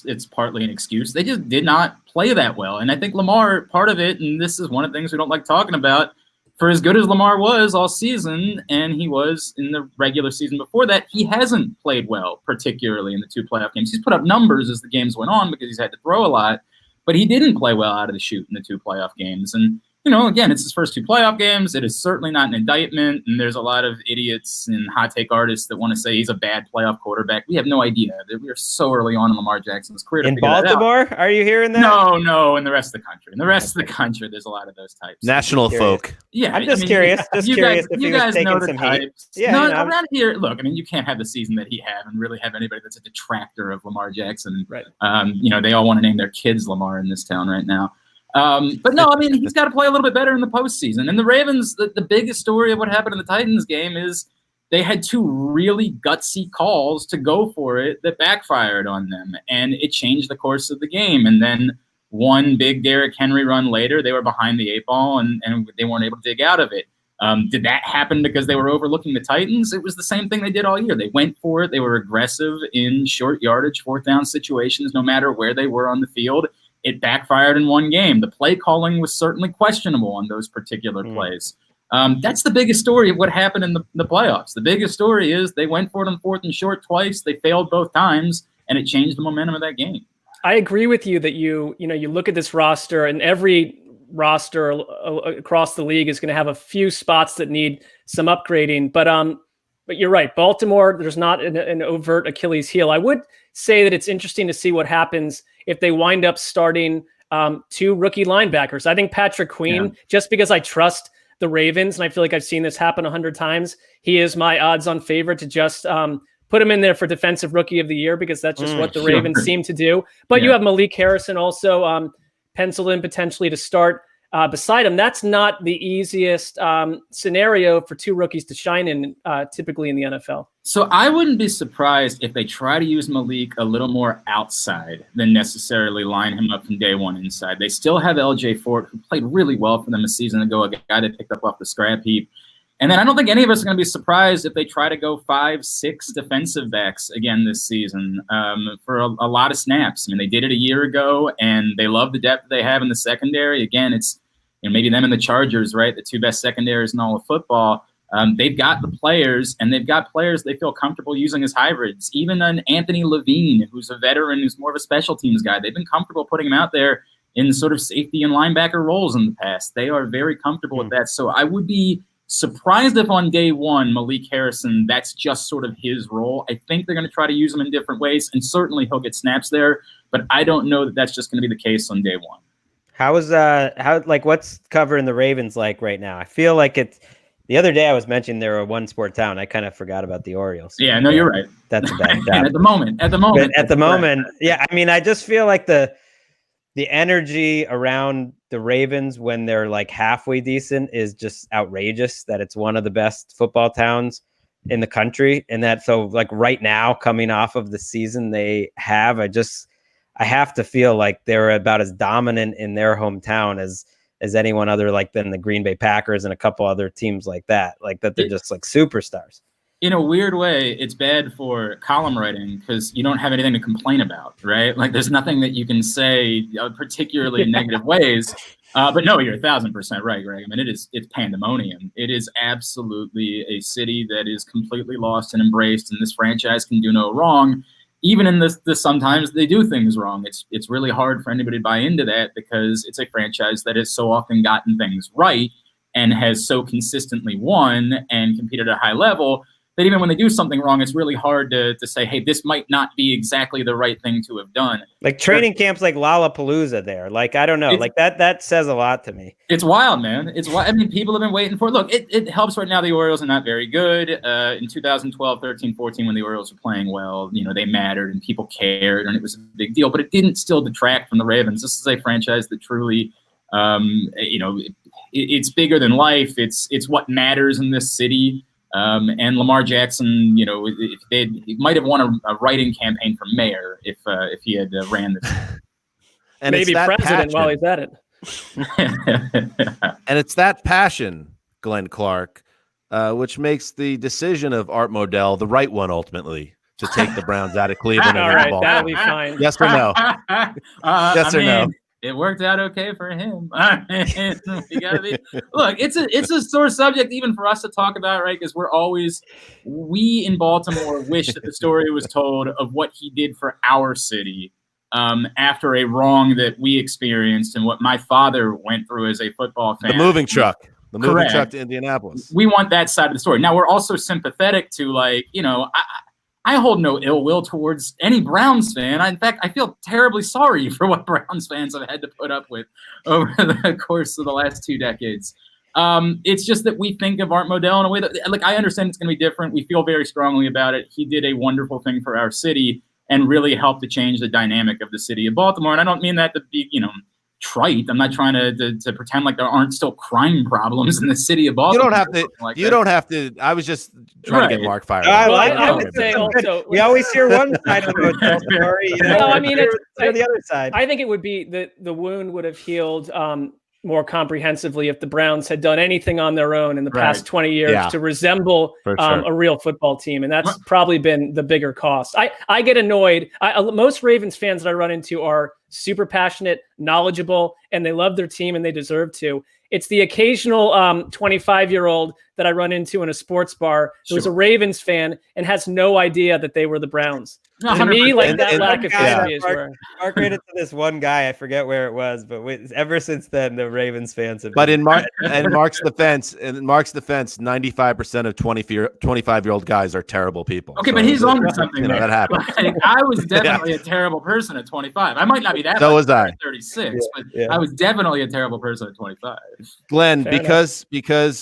it's partly an excuse. They just did not play that well. And I think Lamar, part of it, and this is one of the things we don't like talking about, for as good as Lamar was all season, and he was in the regular season before that, he hasn't played well, particularly in the 2 playoff games. He's put up numbers as the games went on because he's had to throw a lot, but he didn't play well out of the chute in the 2 playoff games. And again, it's his first 2 playoff games. It is certainly not an indictment, and there's a lot of idiots and hot take artists that want to say he's a bad playoff quarterback. We have no idea. We are so early on in Lamar Jackson's career. In Baltimore? Are you hearing that? No, in the rest of the country. In the rest of the country, there's a lot of those types. National folk. Yeah, I'm just curious. You curious if you he was guys taking know the some types. heat. Yeah, no, around here, look, you can't have the season that he had and really have anybody that's a detractor of Lamar Jackson. Right. They all want to name their kids Lamar in this town right now. But no, he's got to play a little bit better in the postseason. And the Ravens, the biggest story of what happened in the Titans game is they had 2 really gutsy calls to go for it that backfired on them, and it changed the course of the game. And then one big Derrick Henry run later, they were behind the 8 ball, and they weren't able to dig out of it. Did that happen because they were overlooking the Titans? It was the same thing they did all year. They went for it. They were aggressive in short yardage, 4th down situations, no matter where they were on the field. It backfired in one game. The play calling was certainly questionable on those particular plays. That's the biggest story of what happened in the playoffs. The biggest story is they went for it on 4th and short twice. They failed both times, and it changed the momentum of that game. I agree with you that you look at this roster, and every roster across the league is going to have a few spots that need some upgrading. But you're right. Baltimore, there's not an overt Achilles heel. I would say that it's interesting to see what happens if they wind up starting 2 rookie linebackers. I think Patrick Queen, just because I trust the Ravens, and I feel like I've seen this happen 100 times, he is my odds-on favorite to just put him in there for Defensive Rookie of the Year, because that's just what the Ravens seem to do. But you have Malik Harrison also penciled in potentially to start beside him. That's not the easiest scenario for 2 rookies to shine in typically in the NFL. So I wouldn't be surprised if they try to use Malik a little more outside than necessarily line him up from day one inside. They still have LJ Fort, who played really well for them a season ago, a guy they picked up off the scrap heap. And then I don't think any of us are going to be surprised if they try to go 5-6 defensive backs again this season for a lot of snaps. They did it a year ago, and they love the depth they have in the secondary. Again, it's maybe them and the Chargers, right? The 2 best secondaries in all of football. They've got the players, and they've got players they feel comfortable using as hybrids. Even an Anthony Levine, who's a veteran, who's more of a special teams guy, they've been comfortable putting him out there in sort of safety and linebacker roles in the past. They are very comfortable with that. So I would be surprised if on day one, Malik Harrison, that's just sort of his role. I think they're going to try to use him in different ways, and certainly he'll get snaps there, but I don't know that that's just going to be the case on day one. What's covering the Ravens like right now? I feel like it's the other day I was mentioning they're a 1-sport town. I kind of forgot about the Orioles. Yeah, no, you're right. That's a bad job. At the moment, yeah. I just feel like the energy around the Ravens when they're like halfway decent is just outrageous. That it's one of the best football towns in the country, and that right now, coming off of the season they have, I have to feel like they're about as dominant in their hometown as anyone other than the Green Bay Packers and a couple other teams like that they're just like superstars. In a weird way, it's bad for column writing because you don't have anything to complain about, right? There's nothing that you can say particularly in negative ways. But no, you're 1,000% right, Greg. It's pandemonium. It is absolutely a city that is completely lost and embraced, and this franchise can do no wrong. Even in this sometimes they do things wrong. It's really hard for anybody to buy into that because it's a franchise that has so often gotten things right. and has so consistently won and competed at a high level that even when they do something wrong, it's really hard to say, hey, this might not be exactly the right thing to have done. Like training camps like Lollapalooza there. Like, I don't know. Like that says a lot to me. It's wild, man. It's wild. I mean, people have been waiting for it. Look, it helps right now. The Orioles are not very good. In 2012, 13, 14, when the Orioles were playing well, they mattered and people cared and it was a big deal, but it didn't still detract from the Ravens. This is a franchise that truly, it's bigger than life. It's what matters in this city. And Lamar Jackson, he might have won a write-in campaign for mayor if he had ran this. And maybe president passion. while he's at it. And it's that passion, Glenn Clark, which makes the decision of Art Modell the right one ultimately to take the Browns out of Cleveland. All right, that'll be fine. Yes or no? Yes or no? It worked out okay for him. You gotta be. Look, it's a sore subject even for us to talk about, right? Because we in Baltimore wish that the story was told of what he did for our city after a wrong that we experienced and what my father went through as a football fan. The moving truck Correct. Truck to Indianapolis. We want that side of the story. Now we're also sympathetic to I hold no ill will towards any Browns fan. In fact, I feel terribly sorry for what Browns fans have had to put up with over the course of the last 2 decades. It's just that we think of Art Modell in a way that, I understand it's going to be different. We feel very strongly about it. He did a wonderful thing for our city and really helped to change the dynamic of the city of Baltimore. And I don't mean that to be, trite. I'm not trying to pretend like there aren't still crime problems in the city of Baltimore. You don't have to. I was just trying to get Mark fired. I would say also, we always hear one side of the story. I mean, it's the other side. I think it would be the wound would have healed more comprehensively if the Browns had done anything on their own in the past 20 years to resemble a real football team. And that's probably been the bigger cost. I get annoyed. Most Ravens fans that I run into are super passionate, knowledgeable, and they love their team and they deserve to. It's the occasional 25-year-old that I run into in a sports bar who's a Ravens fan and has no idea that they were the Browns. To me, that lack of history is where Mark ran into this one guy. I forget where it was, but ever since then, the Ravens fans have. But in Mark's defense, 95% of 25-year-old guys are terrible people. Okay, so, but he's on to something. That happens. I was definitely a terrible person at 25. I might not be that. So was I. At 36, but I was definitely a terrible person at 25. Glenn, because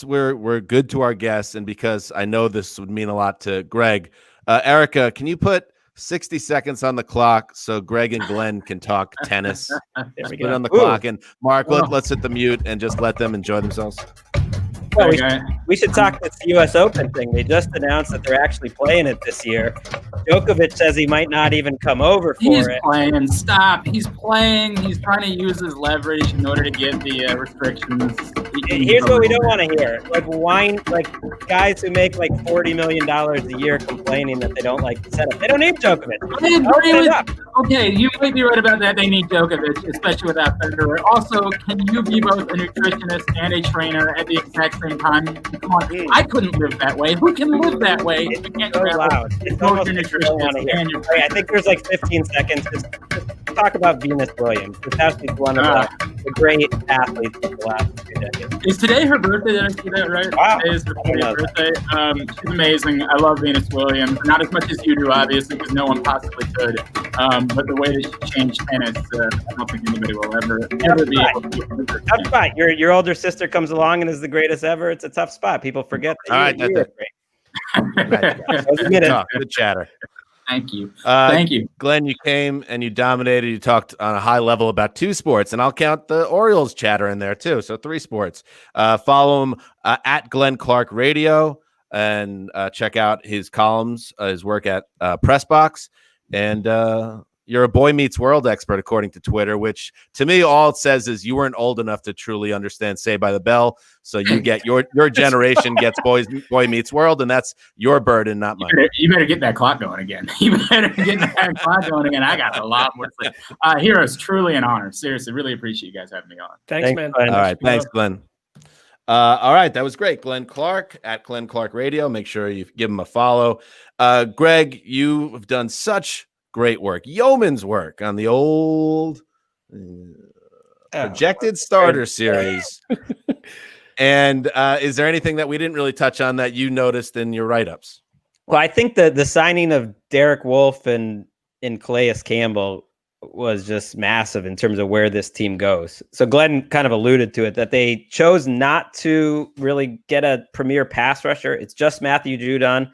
we're good to our guests, and because I know this would mean a lot to Gregg. Erica, can you put 60 seconds on the clock so Gregg and Glenn can talk tennis? Put it on the clock. And Mark, let's hit the mute and just let them enjoy themselves. Well, we should talk this U.S. Open thing. They just announced that they're actually playing it this year. Djokovic says he might not even come over for it. He's playing. Stop. He's playing. He's trying to use his leverage in order to get the restrictions. Here's what we don't want to hear. Guys who make $40 million a year complaining that they don't like the setup. They don't need Djokovic. Okay, you might be right about that. They need Djokovic, especially without Federer. Also, can you be both a nutritionist and a trainer at the exact same time? Come on, I couldn't live that way. Who can live that way? It's so loud. It's almost your nutritionist and your trainer. I think there's 15 seconds. Just talk about Venus Williams. She's one of the great athletes of the last 2 decades. Is today her birthday? Did I see that right? Wow. Today is her 40th birthday. She's amazing. I love Venus Williams. Not as much as you do, obviously, because no one possibly could. But the way that she changed tennis, I don't think anybody will ever be able to do it. Tough spot. Your older sister comes along and is the greatest ever. It's a tough spot. People forget that. All right, that's it. Good chatter. Thank you. Thank you. Glenn, you came and you dominated. You talked on a high level about 2 sports, and I'll count the Orioles chatter in there too. So 3 sports. Follow him at Glenn Clark Radio and check out his columns, his work at Pressbox. And you're a Boy Meets World expert, according to Twitter, which to me, all it says is you weren't old enough to truly understand Saved by the Bell. So you get your generation gets Boy Meets World, and that's your burden, not mine. You better get that clock going again. You better get that clock going again. I got a lot more to say. Heroes, truly an honor. Seriously, really appreciate you guys having me on. Thanks, man. All right. Thanks, Glenn. All right. That was great. Glenn Clark at Glenn Clark Radio. Make sure you give him a follow. Gregg, you have done such great work, yeoman's work on the old projected starter series. And is there anything that we didn't really touch on that you noticed in your write-ups? Well, I think the signing of Derek Wolfe and Calais Campbell was just massive in terms of where this team goes. So Glenn kind of alluded to it, that they chose not to really get a premier pass rusher. It's just Matthew Judon,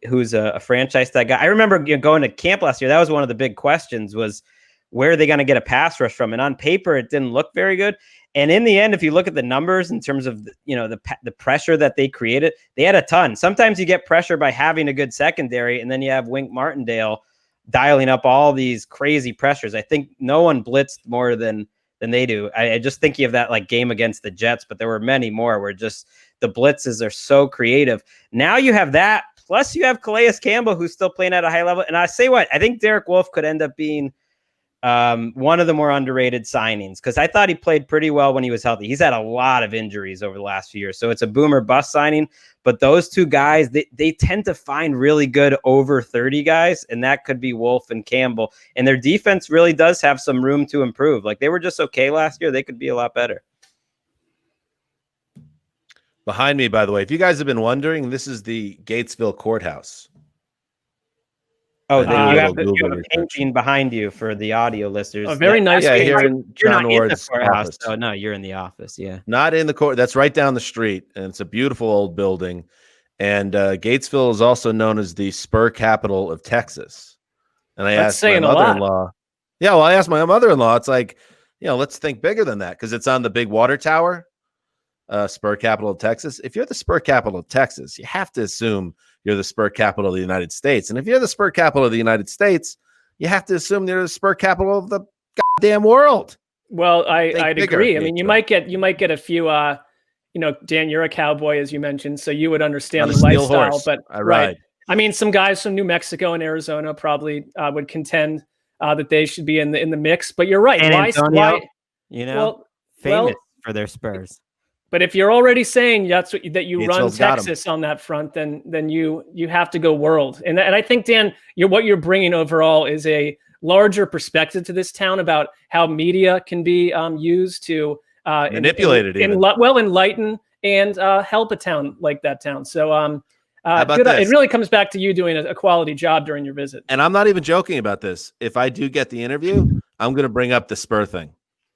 who's a franchise tag guy. I remember going to camp last year. That was one of the big questions, was where are they going to get a pass rush from? And on paper, it didn't look very good. And in the end, if you look at the numbers in terms of the pressure that they created, they had a ton. Sometimes you get pressure by having a good secondary, and then you have Wink Martindale dialing up all these crazy pressures. I think no one blitzed more than they do. I just think of that like game against the Jets, but there were many more where just the blitzes are so creative. Now you have that, plus you have Calais Campbell, who's still playing at a high level. And I say what, I think Derek Wolfe could end up being one of the more underrated signings, because I thought he played pretty well when he was healthy. He's had a lot of injuries over the last few years, so it's a boomer bust signing. But those two guys, they tend to find really good over 30 guys, and that could be Wolfe and Campbell. And their defense really does have some room to improve. Like, they were just okay last year. They could be a lot better. Behind me, by the way, if you guys have been wondering, this is the Gatesville courthouse. Oh, then you have a painting behind you for the audio listeners. A very nice painting. Here in John Ward's office. Oh, no, you're in the office, yeah. Not in the court. That's right down the street, and it's a beautiful old building. And Gatesville is also known as the spur capital of Texas. And I asked my mother-in-law. Yeah, well, I asked my mother-in-law. It's like, let's think bigger than that, because it's on the big water tower, spur capital of Texas. If you're the spur capital of Texas, you have to assume you're the spur capital of the United States. And if you're the spur capital of the United States, you have to assume you're the spur capital of the goddamn world. Well, I'd agree. I mean, you might get a few, Dan, you're a cowboy, as you mentioned, so you would understand the lifestyle. Horse. But I ride. Right. I mean, some guys from New Mexico and Arizona probably would contend that they should be in the mix. But you're right. And Antonio, famous for their spurs. But if you're already saying that you run Texas on that front, then you have to go world. And I think, Dan, what you're bringing overall is a larger perspective to this town about how media can be used to manipulate it, enlighten and help a town like that town. So it really comes back to you doing a quality job during your visit. And I'm not even joking about this. If I do get the interview, I'm going to bring up the spur thing.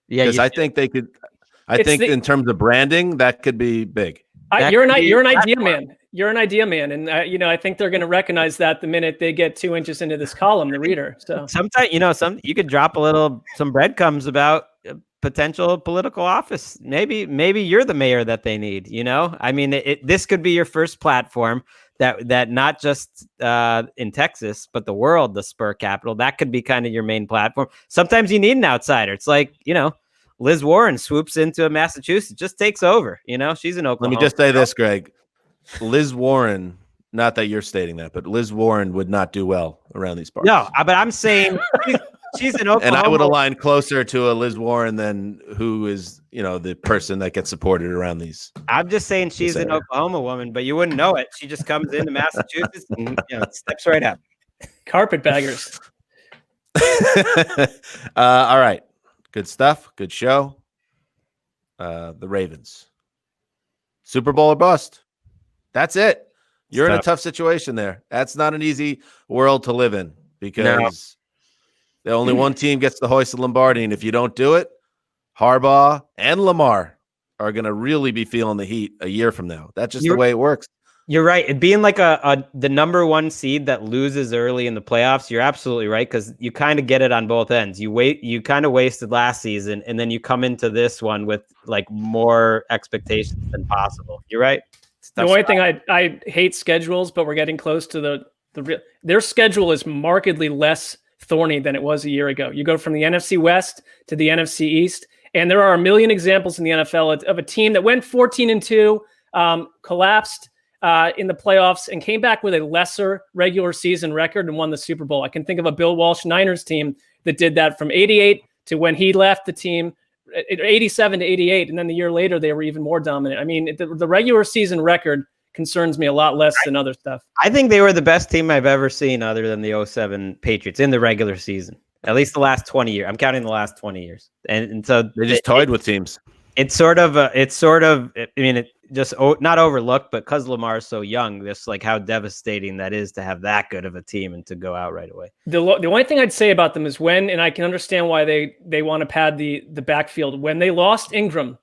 Yeah, because I think they could. I think in terms of branding, that could be big. You're an idea man. You're an idea man, and I think they're going to recognize that the minute they get 2 inches into this column, the reader. So sometimes you could drop some breadcrumbs about potential political office. Maybe you're the mayor that they need. I mean, this could be your first platform that not just in Texas but the world, the spur capital. That could be kind of your main platform. Sometimes you need an outsider. It's like Liz Warren swoops into Massachusetts, just takes over. She's in Oklahoma. Let me just say this, Greg. Liz Warren, not that you're stating that, but Liz Warren would not do well around these parts. No, but I'm saying she's in Oklahoma. And I would align closer to a Liz Warren than who is, the person that gets supported around these. I'm just saying she's an Oklahoma woman, but you wouldn't know it. She just comes into Massachusetts and steps right up. Carpetbaggers. All right. Good stuff. Good show. The Ravens. Super Bowl or bust. That's it. You're in a tough situation there. That's not an easy world to live in, because the only one team gets the hoist of Lombardi. And if you don't do it, Harbaugh and Lamar are going to really be feeling the heat a year from now. That's just the way it works. You're right. It being like the number one seed that loses early in the playoffs, you're absolutely right, because you kind of get it on both ends. You kind of wasted last season, and then you come into this one with like more expectations than possible. You're right. The only thing I hate schedules, but we're getting close to their schedule is markedly less thorny than it was a year ago. You go from the NFC West to the NFC East, and there are a million examples in the NFL of a team that went 14-2, collapsed in the playoffs, and came back with a lesser regular season record and won the Super Bowl. I can think of a Bill Walsh Niners team that did that from 88 to when he left the team, 87 to 88, and then the year later they were even more dominant. I mean, the regular season record concerns me a lot less than other stuff. I think they were the best team I've ever seen other than the 07 Patriots in the regular season. At least the last 20 years. I'm counting the last 20 years. And so they just toyed with teams. It's sort of. I mean, it just not overlooked, but because Lamar is so young, just like how devastating that is to have that good of a team and to go out right away. The only thing I'd say about them is and I can understand why they want to pad the backfield. When they lost Ingram,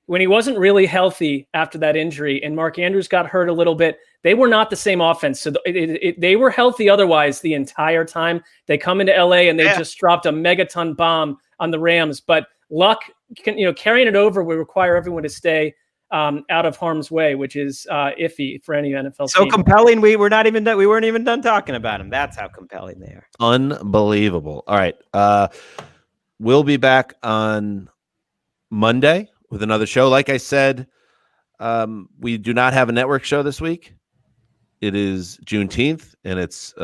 when he wasn't really healthy after that injury, and Mark Andrews got hurt a little bit, they were not the same offense. So they were healthy otherwise the entire time. They come into LA and they just dropped a megaton bomb on the Rams. But Luck, carrying it over will require everyone to stay out of harm's way, which is iffy for any NFL so team. Compelling. We weren't even done talking about him. That's how compelling they are. Unbelievable. All right. We'll be back on Monday with another show. Like I said, we do not have a network show this week. It is Juneteenth, and it's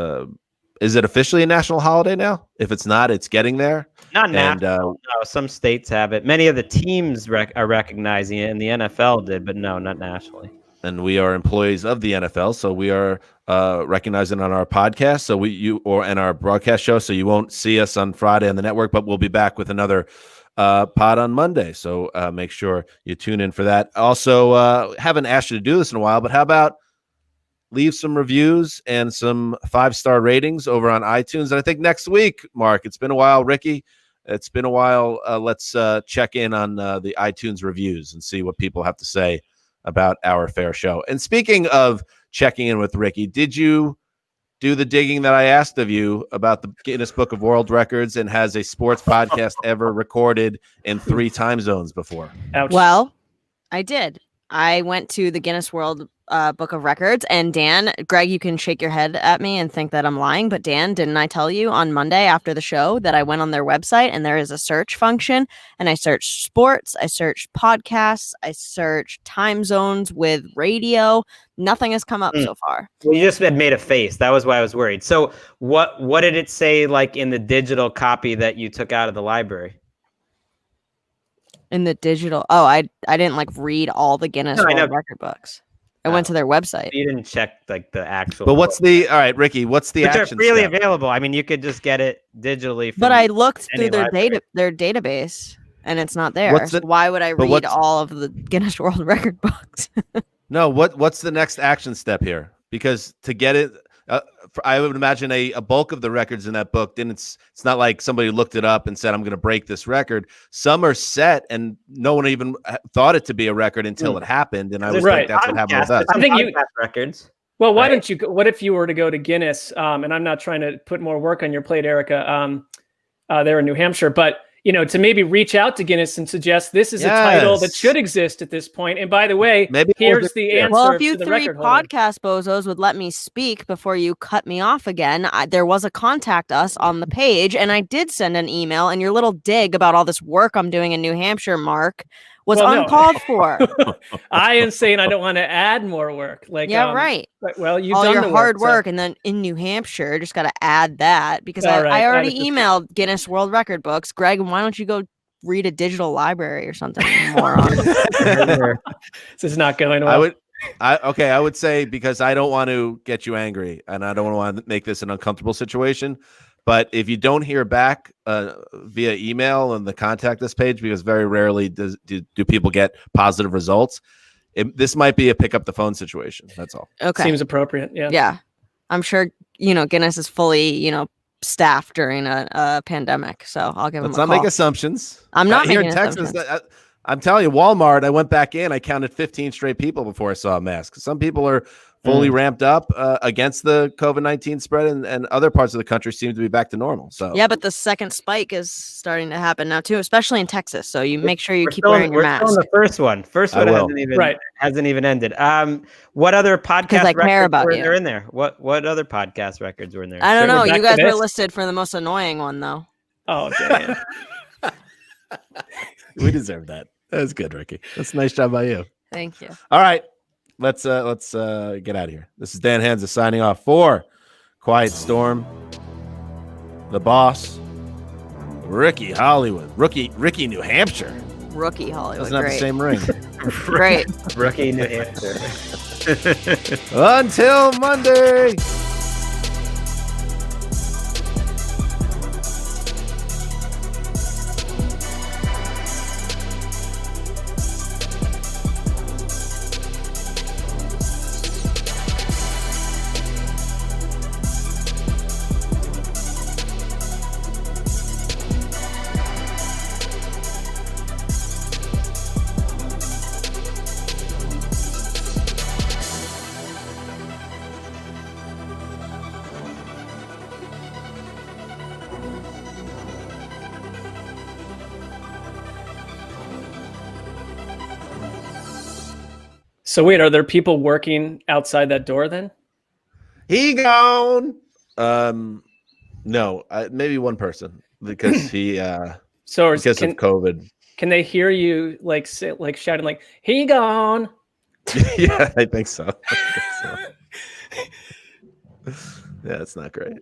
is it officially a national holiday now? If it's not, it's getting there. Not national. No, some states have it. Many of the teams are recognizing it, and the NFL did, but no, not nationally. And we are employees of the NFL, so we are recognizing on our podcast. So and our broadcast show. So you won't see us on Friday on the network, but we'll be back with another pod on Monday. So make sure you tune in for that. Also, haven't asked you to do this in a while, but how about leave some reviews and some 5-star ratings over on iTunes? And I think next week, Mark, it's been a while. Ricky, it's been a while. Let's check in on the iTunes reviews and see what people have to say about our fair show. And speaking of checking in with Ricky, did you do the digging that I asked of you about the Guinness Book of World Records, and has a sports podcast ever recorded in 3 time zones before? Ouch. Well, I did. I went to the Guinness World Book of Records, and Greg, you can shake your head at me and think that I'm lying, but Dan, didn't I tell you on Monday after the show that I went on their website and there is a search function, and I searched sports, I searched podcasts, I searched time zones with radio. Nothing has come up so far. Well, you just had made a face. That was why I was worried. So what did it say, like, in the digital copy that you took out of the library? In the digital, I didn't read all the Guinness World Record books. I went to their website. You didn't check the actual. But all right, Ricky, what's the action step? Which are freely step? available. I mean, you could just get it digitally. But I looked through their database, and it's not there. So why would I read all of the Guinness World Record books? No, what's the next action step here? Because to get it, I would imagine a bulk of the records in that book it's not like somebody looked it up and said, I'm going to break this record. Some are set and no one even thought it to be a record until it happened. And I was think that's what happened with us. I think you records. Well, why don't you? What if you were to go to Guinness? And I'm not trying to put more work on your plate, Erica. There in New Hampshire, but to maybe reach out to Guinness and suggest this is a title that should exist at this point. And by the way, here's the answer. Well, if you to the 3 record holder. podcast bozos would let me speak before you cut me off again, there was a contact us on the page, and I did send an email. And your little dig about all this work I'm doing in New Hampshire, Mark, was uncalled for. I am saying I don't want to add more work. Right. Well, you've all done your the hard work, so. and then in New Hampshire, just got to add that because I already emailed Guinness World Record books. Greg, why don't you go read a digital library or something? Moron. This is not going well. I would say, because I don't want to get you angry and I don't want to make this an uncomfortable situation. But if you don't hear back via email on the contact us page, because very rarely do people get positive results, this might be a pick up the phone situation. That's all. Okay. Seems appropriate. Yeah. Yeah. I'm sure, Guinness is fully, staffed during a pandemic. So I'll give them a call. Let's not make assumptions. I'm not here making in Texas. assumptions. I'm telling you, Walmart, I went back in. I counted 15 straight people before I saw a mask. Some people are fully ramped up against the COVID-19 spread, and other parts of the country seem to be back to normal. So yeah, but the second spike is starting to happen now too, especially in Texas. So you make sure you keep wearing your mask. We're still on the first one. First one hasn't even ended. What other podcast records were there in there? What other podcast records were in there? I don't know. You guys were listed for the most annoying one though. Oh, damn. We deserve that. That was good, Ricky. That's a nice job by you. Thank you. All right. Let's get out of here. This is Dan Hanzus signing off for Quiet Storm, the boss, Ricky Hollywood, Ricky New Hampshire. Rookie Hollywood. Doesn't have the same ring. Great. Rookie New Hampshire. Until Monday. So wait, are there people working outside that door then? He gone. No, maybe one person because he because of COVID. Can they hear you like shouting like "He gone"? Yeah, I think so. Yeah, it's not great.